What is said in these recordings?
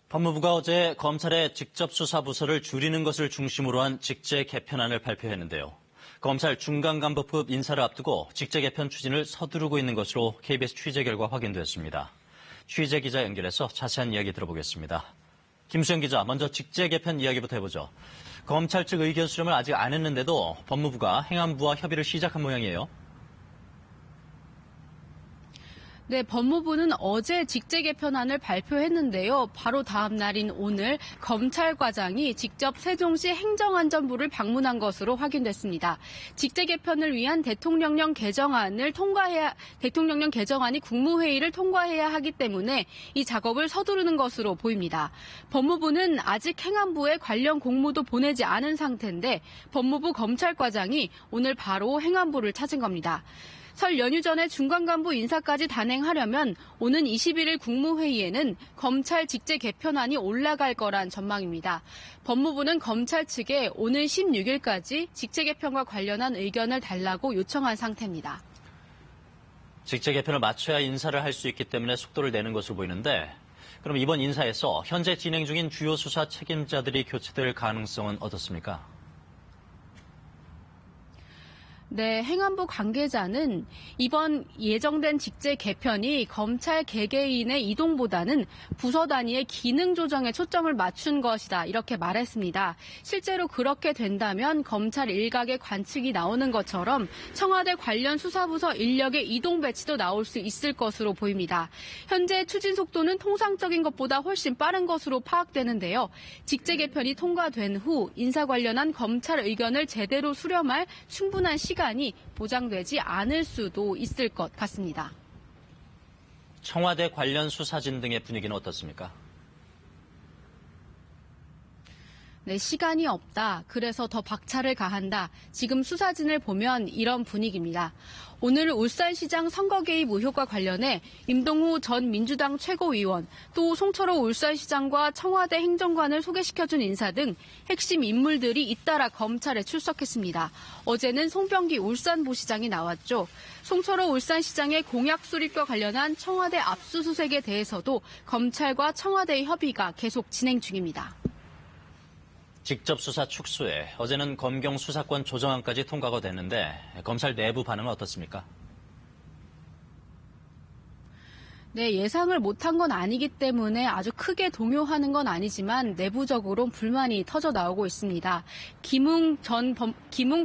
법무부가 어제 검찰의 직접 수사 부서를 줄이는 것을 중심으로 한 직제 개편안을 발표했는데요. 검찰 중간간부급 인사를 앞두고 직제 개편 추진을 서두르고 있는 것으로 KBS 취재 결과 확인됐습니다. 취재 기자 연결해서 자세한 이야기 들어보겠습니다. 김수영 기자, 먼저 직제 개편 이야기부터 해보죠. 검찰 측 의견 수렴을 아직 안 했는데도 법무부가 행안부와 협의를 시작한 모양이에요. 네, 법무부는 어제 직제 개편안을 발표했는데요. 바로 다음 날인 오늘 검찰과장이 직접 세종시 행정안전부를 방문한 것으로 확인됐습니다. 직제 개편을 위한 대통령령 개정안이 국무회의를 통과해야 하기 때문에 이 작업을 서두르는 것으로 보입니다. 법무부는 아직 행안부에 관련 공무도 보내지 않은 상태인데 법무부 검찰과장이 오늘 바로 행안부를 찾은 겁니다. 설 연휴 전에 중간간부 인사까지 단행하려면 오는 21일 국무회의에는 검찰 직제 개편안이 올라갈 거란 전망입니다. 법무부는 검찰 측에 오는 16일까지 직제 개편과 관련한 의견을 달라고 요청한 상태입니다. 직제 개편을 맞춰야 인사를 할 수 있기 때문에 속도를 내는 것으로 보이는데 그럼 이번 인사에서 현재 진행 중인 주요 수사 책임자들이 교체될 가능성은 어떻습니까? 네, 행안부 관계자는 이번 예정된 직제 개편이 검찰 개개인의 이동보다는 부서 단위의 기능 조정에 초점을 맞춘 것이다, 이렇게 말했습니다. 실제로 그렇게 된다면 검찰 일각의 관측이 나오는 것처럼 청와대 관련 수사부서 인력의 이동 배치도 나올 수 있을 것으로 보입니다. 현재 추진 속도는 통상적인 것보다 훨씬 빠른 것으로 파악되는데요. 직제 개편이 통과된 후 인사 관련한 검찰 의견을 제대로 수렴할 충분한 시간이 보장되지 않을 수도 있을 것 같습니다. 청와대 관련 수사진 등의 분위기는 어떻습니까? 네, 시간이 없다. 그래서 더 박차를 가한다. 지금 수사진을 보면 이런 분위기입니다. 오늘 울산시장 선거 개입 의혹과 관련해 임동후 전 민주당 최고위원, 또 송철호 울산시장과 청와대 행정관을 소개시켜준 인사 등 핵심 인물들이 잇따라 검찰에 출석했습니다. 어제는 송병기 울산부시장이 나왔죠. 송철호 울산시장의 공약 수립과 관련한 청와대 압수수색에 대해서도 검찰과 청와대의 협의가 계속 진행 중입니다. 직접 수사 축소에 어제는 검경 수사권 조정안까지 통과가 됐는데 검찰 내부 반응은 어떻습니까? 네, 예상을 못한 건 아니기 때문에 아주 크게 동요하는 건 아니지만 내부적으로 불만이 터져 나오고 있습니다. 김웅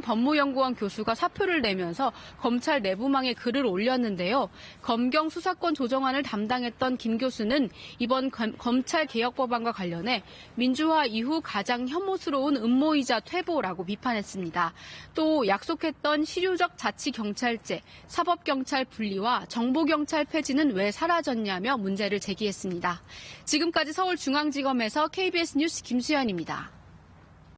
법무연구원 교수가 사표를 내면서 검찰 내부망에 글을 올렸는데요. 검경 수사권 조정안을 담당했던 김 교수는 이번 검찰 개혁 법안과 관련해 민주화 이후 가장 혐오스러운 음모이자 퇴보라고 비판했습니다. 또 약속했던 실효적 자치경찰제, 사법경찰 분리와 정보경찰 폐지는 왜 사라졌냐며 문제를 제기했습니다. 지금까지 서울중앙지검에서 KBS 뉴스 김수현입니다.